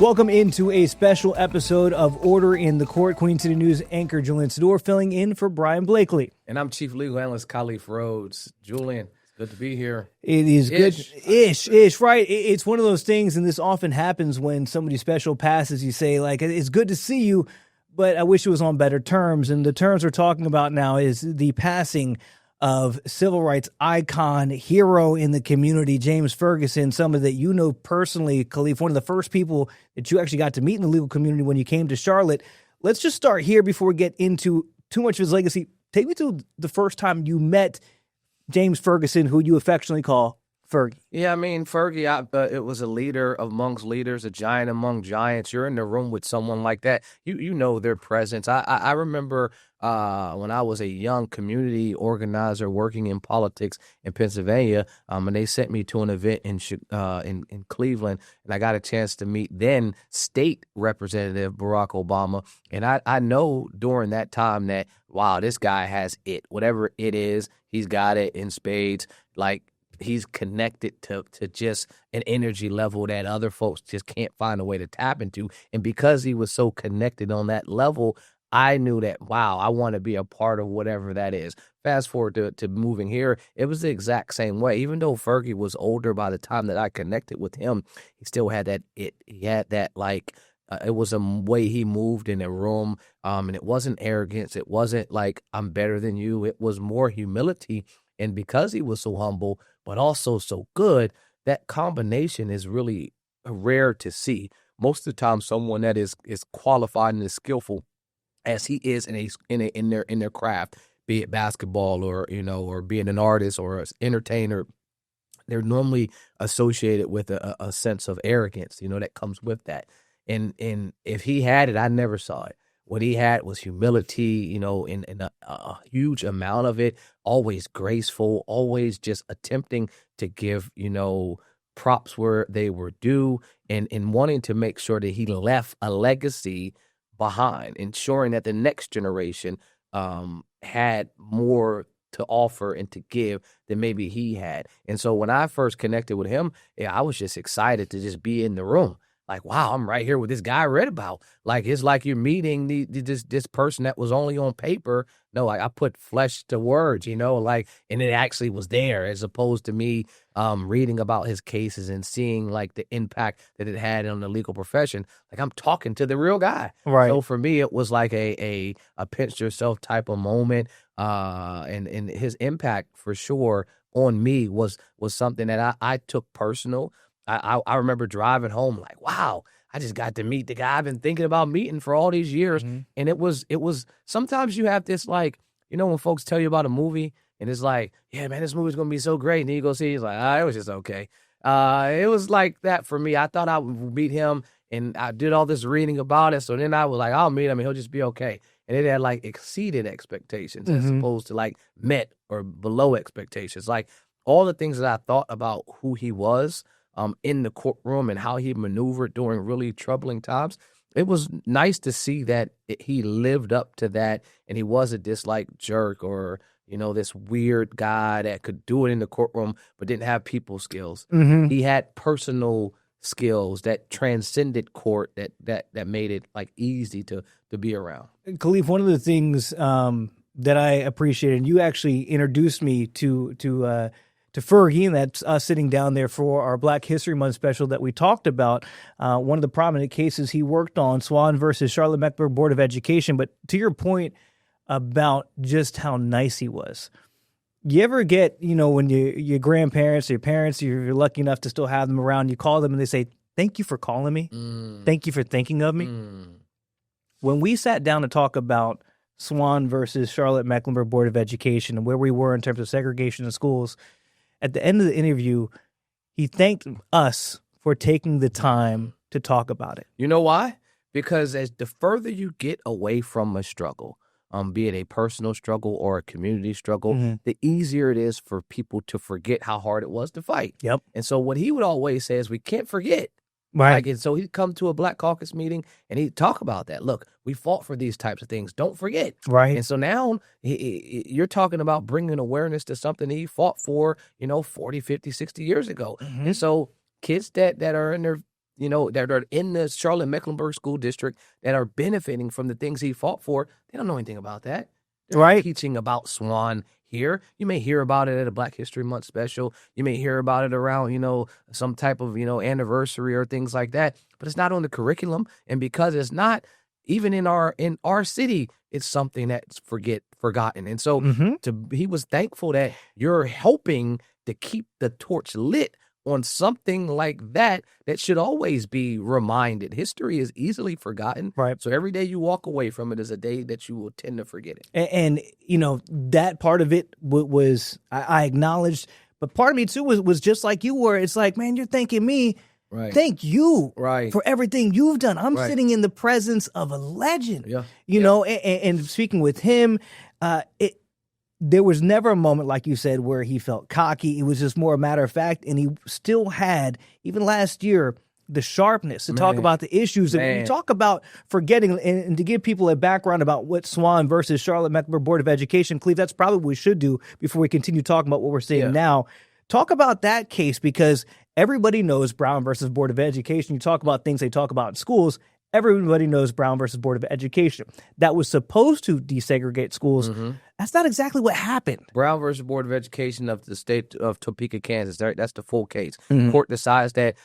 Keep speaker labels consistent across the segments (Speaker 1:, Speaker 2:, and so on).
Speaker 1: Welcome into a special episode of Order in the Court. Queen City News anchor Julian Sador filling in for Brian Blakely.
Speaker 2: And I'm Chief Legal Analyst Khalif Rhodes. Julian, it's good to be here.
Speaker 1: It is good. Ish, right? It's one of those things, and this often happens when somebody special passes. You say, like, it's good to see you, but I wish it was on better terms. And the terms we're talking about now is the passing of civil rights icon, hero in the community, James Ferguson, somebody that you know personally, Khalif, one of the first people that you actually got to meet in the legal community when you came to Charlotte. Let's just start here before we get into too much of his legacy. Take me to the first time you met James Ferguson, who you affectionately call Fergie.
Speaker 2: Yeah, I mean, Fergie, it was a leader amongst leaders, a giant among giants. You're in the room with someone like that. You know their presence. I remember when I was a young community organizer working in politics in Pennsylvania, and they sent me to an event in Cleveland, and I got a chance to meet then State Representative Barack Obama. And I know during that time that, wow, this guy has it. Whatever it is, he's got it in spades. Like, he's connected to just an energy level that other folks just can't find a way to tap into. And because he was so connected on that level, I knew that, wow, I want to be a part of whatever that is. Fast forward to moving here, it was the exact same way. Even though Fergie was older by the time that I connected with him, he still had that it. He had that, like, it was a way he moved in a room, and it wasn't arrogance. It wasn't like, I'm better than you. It was more humility. And because he was so humble, but also so good, that combination is really rare to see. Most of the time, someone that is qualified and is skillful as he is in their craft, be it basketball or being an artist or an entertainer, they're normally associated with a sense of arrogance, that comes with that. And if he had it, I never saw it. What he had was humility, in a huge amount of it, always graceful, always just attempting to give, props where they were due, and wanting to make sure that he left a legacy behind, ensuring that the next generation had more to offer and to give than maybe he had. And so when I first connected with him, I was just excited to just be in the room. Like, wow, I'm right here with this guy I read about. Like, it's like you're meeting this person that was only on paper. No, I put flesh to words, and it actually was there, as opposed to me reading about his cases and seeing, like, the impact that it had on the legal profession. Like, I'm talking to the real guy.
Speaker 1: Right.
Speaker 2: So for me, it was like a pinch yourself type of moment. And his impact for sure on me was something that I took personal. I remember driving home like, wow, I just got to meet the guy I've been thinking about meeting for all these years. Mm-hmm. And it was sometimes you have this, like, when folks tell you about a movie and it's like, yeah, man, this movie's going to be so great. And then you go see it, it's like, it was just okay. It was like that for me. I thought I would meet him, and I did all this reading about it. So then I was like, I'll meet him and he'll just be okay. And it had, like, exceeded expectations as opposed to, like, met or below expectations. Like, all the things that I thought about who he was in the courtroom and how he maneuvered during really troubling times, it was nice to see that he lived up to that, and he wasn't this, like, jerk or, this weird guy that could do it in the courtroom but didn't have people skills. Mm-hmm. He had personal skills that transcended court that made it, like, easy to be around.
Speaker 1: Khalif, one of the things that I appreciated, and you actually introduced me to Fergie, and that's us sitting down there for our Black History Month special that we talked about. One of the prominent cases he worked on, Swan versus Charlotte-Mecklenburg Board of Education. But to your point about just how nice he was, you ever get, when your grandparents, your parents, you're lucky enough to still have them around, you call them and they say, thank you for calling me. Thank you for thinking of me. When we sat down to talk about Swan versus Charlotte-Mecklenburg Board of Education and where we were in terms of segregation in schools, at the end of the interview, he thanked us for taking the time to talk about it.
Speaker 2: You know why? Because as the further you get away from a struggle, be it a personal struggle or a community struggle, the easier it is for people to forget how hard it was to fight.
Speaker 1: Yep.
Speaker 2: And so what he would always say is, we can't forget.
Speaker 1: Right.
Speaker 2: Like, and so he'd come to a Black Caucus meeting and he'd talk about that. Look, we fought for these types of things. Don't forget.
Speaker 1: Right.
Speaker 2: And so now you're talking about bringing awareness to something he fought for, 40, 50, 60 years ago. And so kids that are in their that are in the Charlotte-Mecklenburg School District that are benefiting from the things he fought for. They don't know anything about that. They're not teaching about Swan here. You may hear about it at a Black History Month special. You may hear about it around, some type of, anniversary or things like that. But it's not on the curriculum. And because it's not, even in our city, it's something that's forgotten. And so he was thankful that you're helping to keep the torch lit on something like that should always be reminded. History is easily forgotten.
Speaker 1: Right.
Speaker 2: So every day you walk away from it is a day that you will tend to forget it.
Speaker 1: And that part of it was I acknowledged, but part of me too was just like you were. It's like, man, you're thanking me.
Speaker 2: Right.
Speaker 1: Thank you
Speaker 2: right.
Speaker 1: for everything you've done. I'm
Speaker 2: right.
Speaker 1: sitting in the presence of a legend.
Speaker 2: Yeah.
Speaker 1: And speaking with him, there was never a moment, like you said, where he felt cocky. It was just more a matter of fact. And he still had, even last year, the sharpness to talk about the issues. And when you talk about forgetting, and to give people a background about what Swan versus Charlotte-Mecklenburg Board of Education, Cleve, that's probably what we should do before we continue talking about what we're seeing now. Talk about that case, because everybody knows Brown versus Board of Education. You talk about things they talk about in schools. Everybody knows Brown versus Board of Education. That was supposed to desegregate schools. That's not exactly what happened.
Speaker 2: Brown versus Board of Education of the state of Topeka, Kansas. That's the full case. Court decides that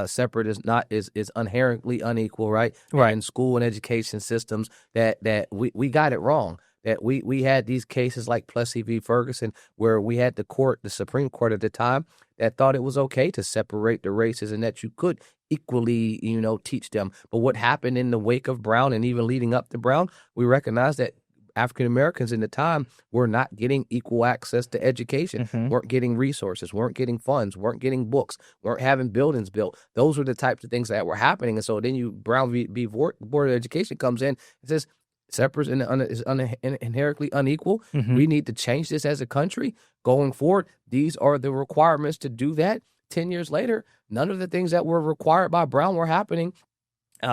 Speaker 2: separate is inherently unequal, right?
Speaker 1: Right.
Speaker 2: In school and education systems, that we got it wrong. That we had these cases like Plessy v. Ferguson, where we had the Supreme Court at the time, that thought it was okay to separate the races and that you could equally, teach them. But what happened in the wake of Brown and even leading up to Brown, we recognized that African Americans in the time were not getting equal access to education, weren't getting resources, weren't getting funds, weren't getting books, weren't having buildings built. Those were the types of things that were happening. And so then Brown v. Board of Education comes in and says, separate is inherently unequal. We need to change this as a country going forward. These are the requirements to do that. 10 years later, none of the things that were required by Brown were happening,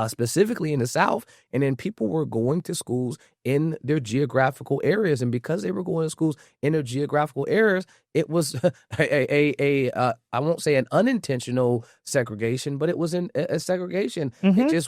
Speaker 2: specifically in the South. And then people were going to schools in their geographical areas. And because they were going to schools in their geographical areas, it was I won't say an unintentional segregation, but it was a segregation. It just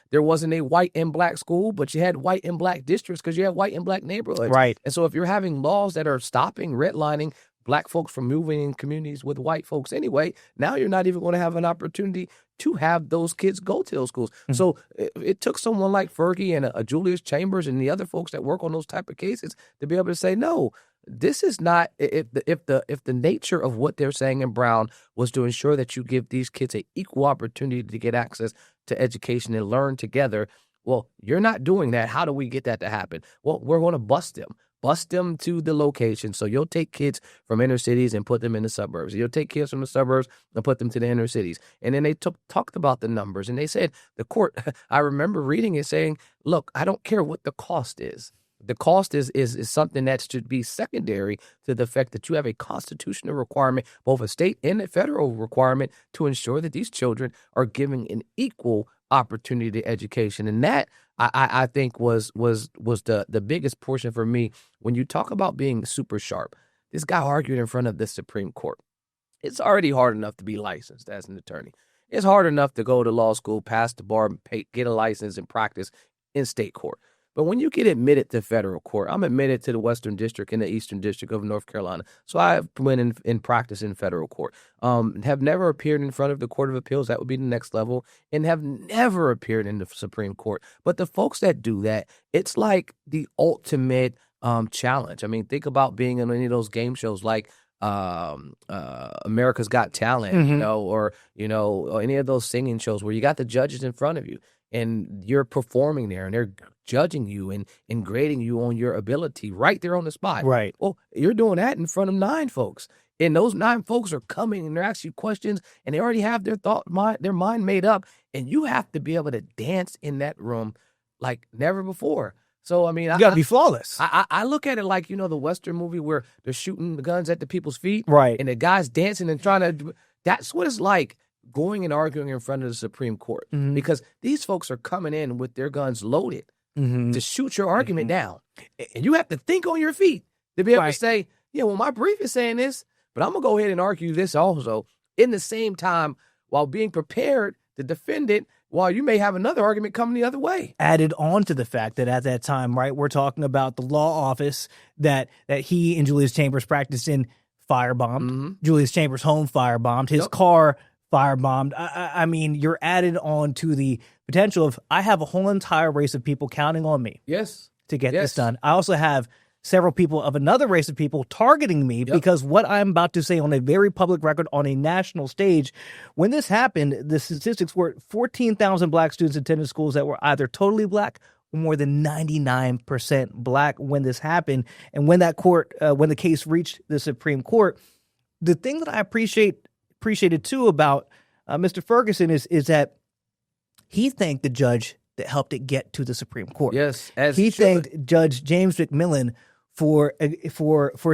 Speaker 2: there wasn't a white and black school, but you had white and black districts because you had white and black neighborhoods.
Speaker 1: Right.
Speaker 2: And so if you're having laws that are stopping, redlining black folks from moving in communities with white folks anyway, now you're not even going to have an opportunity to have those kids go to those schools. So it took someone like Fergie and a Julius Chambers and the other folks that work on those type of cases to be able to say, no, this is not, if the nature of what they're saying in Brown was to ensure that you give these kids an equal opportunity to get access to education and learn together, well, you're not doing that. How do we get that to happen? Well, we're going to bust them to the location. So you'll take kids from inner cities and put them in the suburbs. You'll take kids from the suburbs and put them to the inner cities. And then they talked about the numbers, and they said, the court, I remember reading it saying, look, I don't care what the cost is. The cost is something that should be secondary to the fact that you have a constitutional requirement, both a state and a federal requirement, to ensure that these children are given an equal opportunity to education. And that I think was the biggest portion for me. When you talk about being super sharp, this guy argued in front of the Supreme Court. It's already hard enough to be licensed as an attorney. It's hard enough to go to law school, pass the bar, get a license, and practice in state court. But when you get admitted to federal court, I'm admitted to the Western District and the Eastern District of North Carolina. So I went in practice in federal court. Have never appeared in front of the Court of Appeals. That would be the next level. And have never appeared in the Supreme Court. But the folks that do that, it's like the ultimate challenge. I mean, think about being in any of those game shows like America's Got Talent, or any of those singing shows where you got the judges in front of you. And you're performing there, and they're judging you and grading you on your ability right there on the spot.
Speaker 1: Right.
Speaker 2: Well, you're doing that in front of 9 folks. And those 9 folks are coming and they're asking you questions, and they already have their mind made up. And you have to be able to dance in that room like never before. So, I mean,
Speaker 1: you got to be flawless.
Speaker 2: I look at it like, the Western movie where they're shooting the guns at the people's feet.
Speaker 1: Right.
Speaker 2: And the guy's dancing and trying to, that's what it's like. Going and arguing in front of the Supreme Court, because these folks are coming in with their guns loaded to shoot your argument down. And you have to think on your feet to be able to say, yeah, well, my brief is saying this, but I'm going to go ahead and argue this also. In the same time, while being prepared to defend it, while you may have another argument coming the other way.
Speaker 1: Added on to the fact that at that time, right, we're talking about the law office that he and Julius Chambers practiced in firebombed. Julius Chambers' home firebombed. His car firebombed. I mean, you're added on to the potential of, I have a whole entire race of people counting on me to get this done. I also have several people of another race of people targeting me because what I'm about to say on a very public record on a national stage, when this happened, the statistics were 14,000 black students attended schools that were either totally black or more than 99% black when this happened. And when that when the case reached the Supreme Court, the thing that I appreciated too about Mr. Ferguson is that he thanked the judge that helped it get to the Supreme Court.
Speaker 2: Yes, as
Speaker 1: he thanked Judge James McMillan for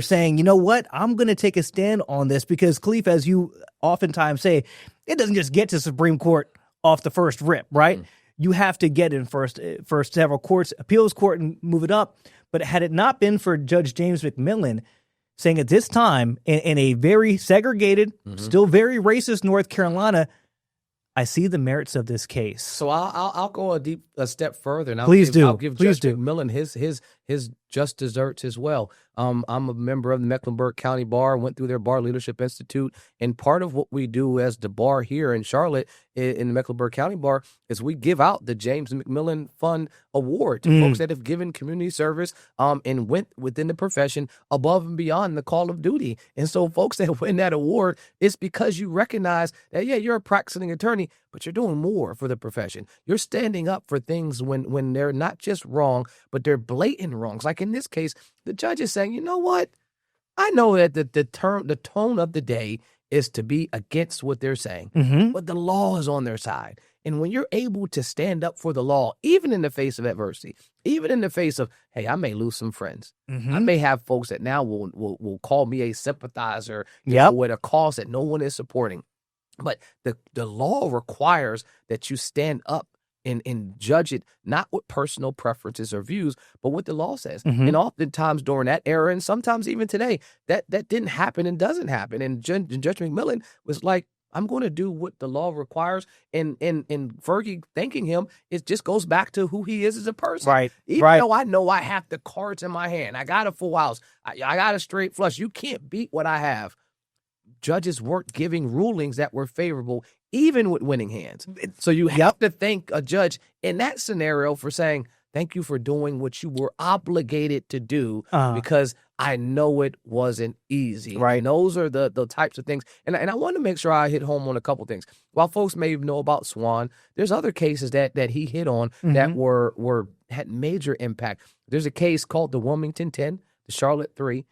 Speaker 1: saying, you know what, I'm going to take a stand on this because, Khalif, as you oftentimes say, it doesn't just get to Supreme Court off the first rip, right? You have to get in first several courts, appeals court, and move it up. But had it not been for Judge James McMillan saying at this time, in a very segregated, still very racist North Carolina, I see the merits of this case.
Speaker 2: So I'll go a step further, and I'll give Judge McMillan his just desserts as well. I'm a member of the Mecklenburg County Bar, went through their Bar Leadership Institute, and part of what we do as the bar here in Charlotte in the Mecklenburg County Bar is we give out the James McMillan Fund Award to folks that have given community service and went within the profession above and beyond the call of duty. And so folks that win that award, it's because you recognize that, you're a practicing attorney, but you're doing more for the profession. You're standing up for things when they're not just wrong, but they're blatant wrongs. Like in this case, the judge is saying, you know what? I know that the tone of the day is to be against what they're saying, but the law is on their side. And when you're able to stand up for the law, even in the face of adversity, even in the face of, hey, I may lose some friends. I may have folks that now will call me a sympathizer with a cause that no one is supporting. But the law requires that you stand up and judge it not with personal preferences or views, but what the law says. And oftentimes during that era, and sometimes even today, that didn't happen and doesn't happen. And Judge McMillan was like, I'm going to do what the law requires. And Fergie thanking him, it just goes back to who he is as a person.
Speaker 1: Right.
Speaker 2: Even though I know I have the cards in my hand, I got a full house, I got a straight flush. You can't beat what I have. Judges weren't giving rulings that were favorable, even with winning hands. So you have to thank a judge in that scenario for saying, thank you for doing what you were obligated to do because I know it wasn't easy.
Speaker 1: Right.
Speaker 2: And those are the types of things. And I want to make sure I hit home on a couple things. While folks may know about Swan, there's other cases that he hit on that had major impact. There's a case called the Wilmington 10, the Charlotte 3.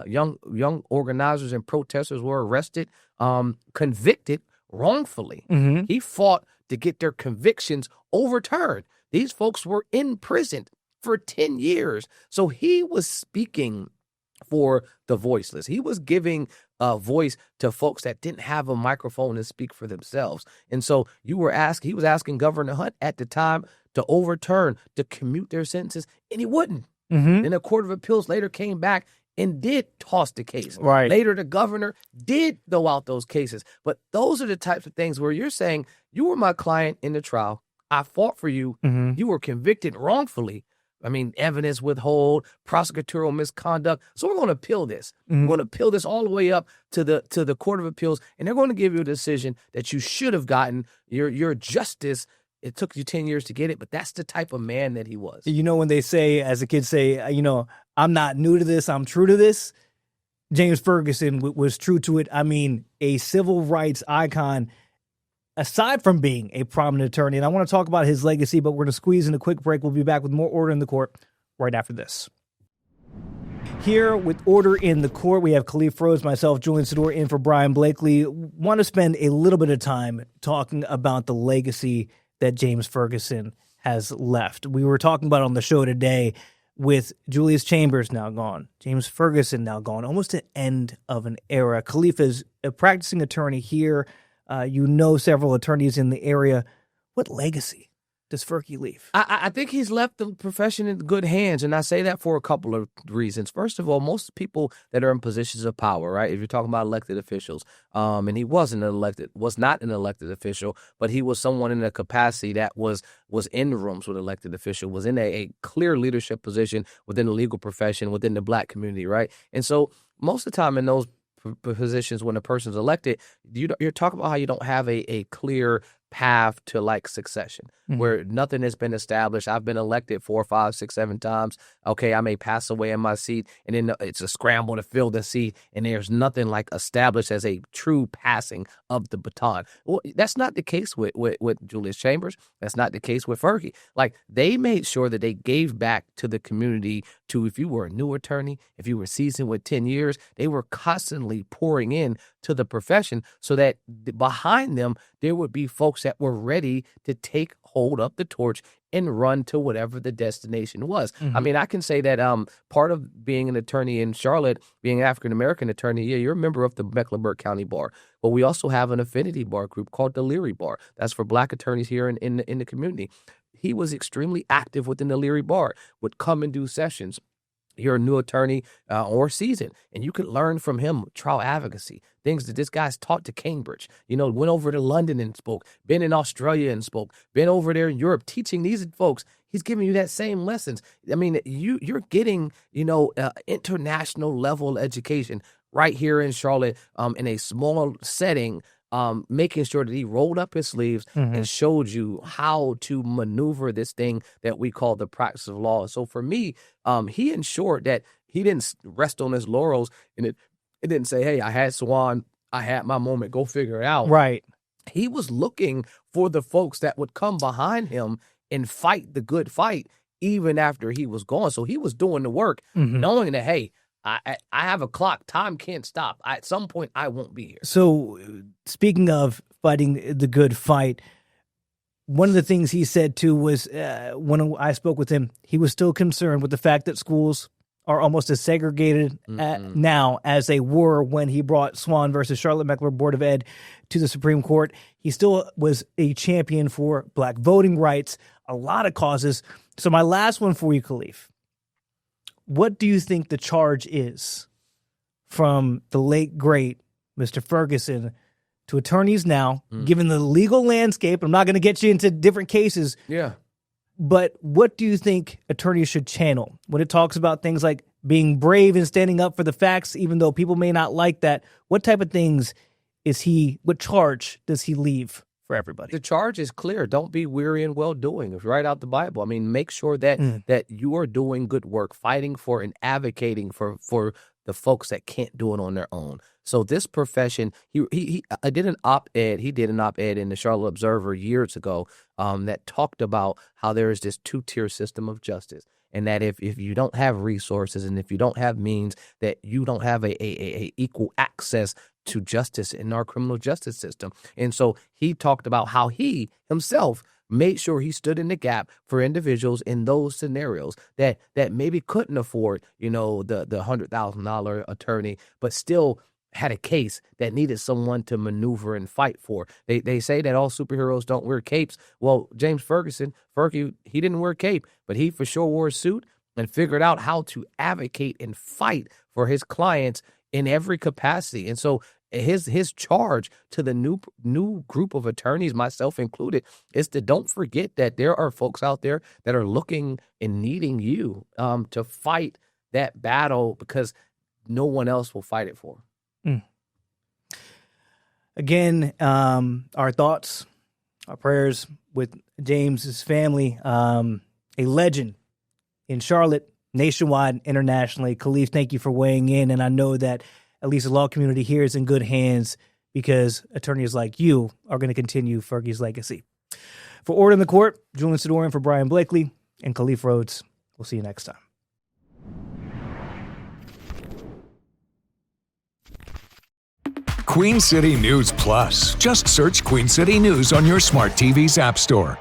Speaker 2: Young organizers and protesters were arrested, convicted wrongfully. He fought to get their convictions overturned. These folks were imprisoned for 10 years. So he was speaking for the voiceless. He was giving a voice to folks that didn't have a microphone to speak for themselves. And so he was asking Governor Hunt at the time to overturn, to commute their sentences, and he wouldn't. Then the Court of Appeals later came back and did toss the case.
Speaker 1: Right.
Speaker 2: Later, the governor did throw out those cases. But those are the types of things where you're saying, you were my client in the trial. I fought for you. You were convicted wrongfully. I mean, evidence withhold, prosecutorial misconduct. So we're going to appeal this. We're going to appeal this all the way up to the Court of Appeals, and they're going to give you a decision that you should have gotten. Your justice. It took you 10 years to get it, but that's the type of man that he was.
Speaker 1: You know, when they say, as the kids say, I'm not new to this, I'm true to this. James Ferguson was true to it. I mean, a civil rights icon, aside from being a prominent attorney. And I want to talk about his legacy, but we're going to squeeze in a quick break. We'll be back with more Order in the Court right after this. Here with Order in the Court, we have Khalif Rose, myself, Julian Sador, in for Brian Blakely. Want to spend a little bit of time talking about the legacy that James Ferguson has left. We were talking about on the show today with Julius Chambers now gone, James Ferguson now gone, almost the end of an era. Khalif is a practicing attorney here. Several attorneys in the area. What legacy does Fergie leave?
Speaker 2: I think he's left the profession in good hands, and I say that for a couple of reasons. First of all, most people that are in positions of power, right? If you're talking about elected officials, and he was not an elected official, but he was someone in a capacity that was in rooms with elected official, was in a clear leadership position within the legal profession, within the black community, right? And so most of the time in those positions, when a person's elected, you're talking about how you don't have a clear path to like succession, where nothing has been established. I've been elected 4, 5, 6, 7 times. Okay, I may pass away in my seat, and then it's a scramble to fill the seat, and there's nothing like established as a true passing of the baton. Well, that's not the case with Julius Chambers. That's not the case with Fergie. Like, they made sure that they gave back to the community. To if you were a new attorney, if you were seasoned with 10 years, they were constantly pouring in to the profession so that behind them there would be folks that were ready to take hold of the torch and run to whatever the destination was. I mean, I can say that part of being an attorney in Charlotte, being an African-American attorney, yeah, you're a member of the Mecklenburg County Bar. But we also have an affinity bar group called the Leary Bar. That's for black attorneys here in the community. He was extremely active within the Leary Bar, would come and do sessions. You're a new attorney or seasoned, and you could learn from him trial advocacy, things that this guy's taught to Cambridge. You know, went over to London and spoke, been in Australia and spoke, been over there in Europe teaching these folks. He's giving you that same lessons. I mean, you're getting, international level education right here in Charlotte in a small setting. Making sure that he rolled up his sleeves and showed you how to maneuver this thing that we call the practice of law. So for me, he ensured that he didn't rest on his laurels, and it didn't say, hey, I had Swan, I had my moment, go figure it out.
Speaker 1: Right.
Speaker 2: He was looking for the folks that would come behind him and fight the good fight even after he was gone. So he was doing the work, knowing that, hey, I have a clock. Time can't stop. At some point, I won't be here.
Speaker 1: So speaking of fighting the good fight, one of the things he said, too, was when I spoke with him, he was still concerned with the fact that schools are almost as segregated now as they were when he brought Swan versus Charlotte Mecklenburg Board of Ed to the Supreme Court. He still was a champion for black voting rights, a lot of causes. So my last one for you, Khalif. What do you think the charge is from the late, great Mr. Ferguson to attorneys now, given the legal landscape? I'm not going to get you into different cases.
Speaker 2: Yeah.
Speaker 1: But what do you think attorneys should channel when it talks about things like being brave and standing up for the facts, even though people may not like that? What type of things what charge does he leave for everybody?
Speaker 2: The charge is clear. Don't be weary in well-doing. It's right out the Bible. I mean, make sure that you are doing good work, fighting for and advocating for the folks that can't do it on their own. So this profession, he did an op-ed. He did an op-ed in the Charlotte Observer years ago that talked about how there is this two-tier system of justice. And that if you don't have resources and if you don't have means, that you don't have a equal access to justice in our criminal justice system. And so he talked about how he himself made sure he stood in the gap for individuals in those scenarios that maybe couldn't afford, the $100,000 attorney, but still had a case that needed someone to maneuver and fight for. They say that all superheroes don't wear capes. Well, James Fergie, he didn't wear a cape, but he for sure wore a suit and figured out how to advocate and fight for his clients in every capacity. And so his charge to the new group of attorneys, myself included, is to don't forget that there are folks out there that are looking and needing you to fight that battle, because no one else will fight it for.
Speaker 1: Again, our thoughts, our prayers with James's family, a legend in Charlotte, nationwide, internationally. Khalif, thank you for weighing in. And I know that at least the law community here is in good hands because attorneys like you are going to continue Fergie's legacy. For Order in the Court, Julian Sidorian for Brian Blakely and Khalif Rhodes. We'll see you next time.
Speaker 3: Queen City News Plus. Just search Queen City News on your smart TV's app store.